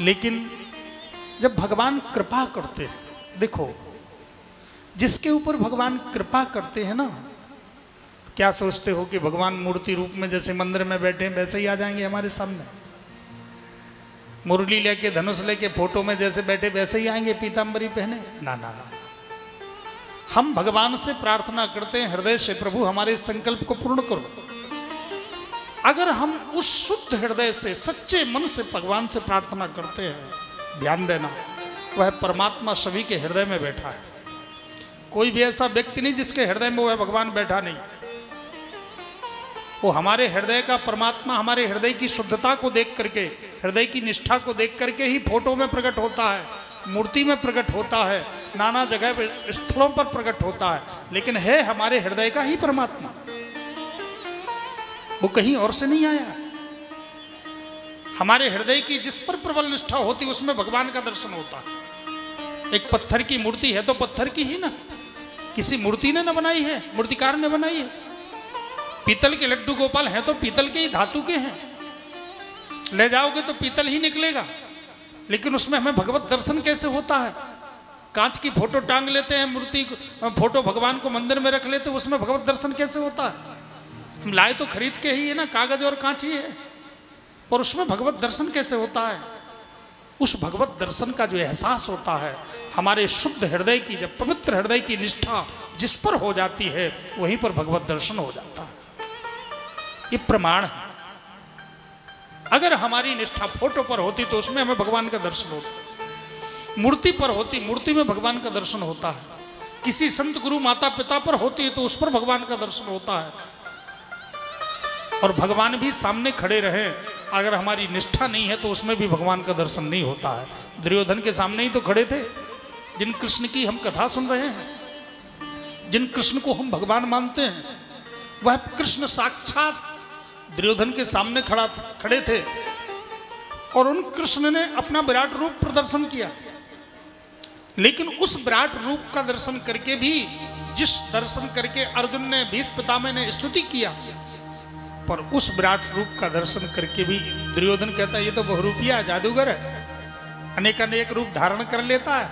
लेकिन जब भगवान कृपा करते हैं, देखो जिसके ऊपर भगवान कृपा करते हैं ना, क्या सोचते हो कि भगवान मूर्ति रूप में जैसे मंदिर में बैठे हैं वैसे ही आ जाएंगे हमारे सामने? मुरली लेके धनुष लेके फोटो में जैसे बैठे वैसे ही आएंगे पीतांबरी पहने? ना ना ना। हम भगवान से प्रार्थना करते हैं हृदय से, प्रभु हमारे इस संकल्प को पूर्ण करो। अगर हम उस शुद्ध हृदय से सच्चे मन से भगवान से प्रार्थना करते हैं, ध्यान देना वह परमात्मा सभी के हृदय में बैठा है। कोई भी ऐसा व्यक्ति नहीं जिसके हृदय में वह भगवान बैठा नहीं। वो हमारे हृदय का परमात्मा हमारे हृदय की शुद्धता को देख करके, हृदय की निष्ठा को देख करके ही फोटो में प्रकट होता है, मूर्ति में प्रकट होता है, नाना जगह पर स्थलों पर प्रकट होता है, लेकिन है हमारे हृदय का ही परमात्मा। वो कहीं और से नहीं आया। हमारे हृदय की जिस पर प्रबल निष्ठा होती उसमें भगवान का दर्शन होता है। एक पत्थर की मूर्ति है तो पत्थर की ही ना, किसी मूर्ति ने ना बनाई है, मूर्तिकार ने बनाई है। पीतल के लड्डू गोपाल हैं तो पीतल के ही, धातु के हैं, ले जाओगे तो पीतल ही निकलेगा, लेकिन उसमें हमें भगवत दर्शन कैसे होता है? कांच की फोटो टांग लेते हैं, मूर्ति फोटो भगवान को मंदिर में रख लेते हैं, उसमें भगवत दर्शन कैसे होता है? हम लाए तो खरीद के ही है ना, कागज और कांच ही है, पर उसमें भगवत दर्शन कैसे होता है? उस भगवत दर्शन का जो एहसास होता है हमारे शुद्ध हृदय की, जब पवित्र हृदय की निष्ठा जिस पर हो जाती है वहीं पर भगवत दर्शन हो जाता है। ये प्रमाण है। अगर हमारी निष्ठा फोटो पर होती तो उसमें हमें भगवान का दर्शन होता, मूर्ति पर होती मूर्ति में भगवान का दर्शन होता है, किसी संत गुरु माता पिता पर होती है तो उस पर भगवान का दर्शन होता है। और भगवान भी सामने खड़े रहे, अगर हमारी निष्ठा नहीं है तो उसमें भी भगवान का दर्शन नहीं होता है। दुर्योधन के सामने ही तो खड़े थे, जिन कृष्ण की हम कथा सुन रहे हैं, जिन कृष्ण को हम भगवान मानते हैं, वह कृष्ण साक्षात दुर्योधन के सामने खड़े थे और उन कृष्ण ने अपना विराट रूप प्रदर्शन किया। लेकिन उस विराट रूप का दर्शन करके भी, जिस दर्शन करके अर्जुन ने, भीष्म पितामह ने स्तुति किया, पर उस विराट रूप का दर्शन करके भी दुर्योधन कहता है ये तो बहुरूपिया जादूगर है, अनेक रूप धारण कर लेता है,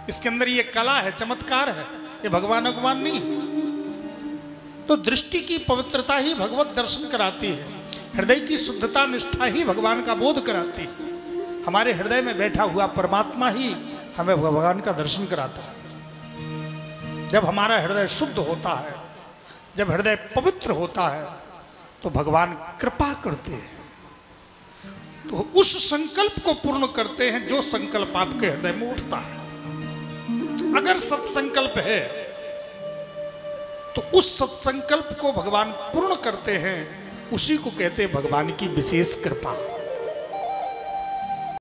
इसके अंदर ये कला है, चमत्कार है, ये भगवान भगवान नहीं। तो दृष्टि की पवित्रता ही भगवत दर्शन कराती है, हृदय की शुद्धता निष्ठा ही भगवान का बोध कराती है। हमारे हृदय में बैठा हुआ परमात्मा ही हमें भगवान का दर्शन कराता है। जब हमारा हृदय शुद्ध होता है, जब हृदय पवित्र होता है तो भगवान कृपा करते हैं, तो उस संकल्प को पूर्ण करते हैं जो संकल्प आपके हृदय में उठता है। अगर सत्संकल्प है तो उस सत्संकल्प को भगवान पूर्ण करते हैं, उसी को कहते हैं भगवान की विशेष कृपा।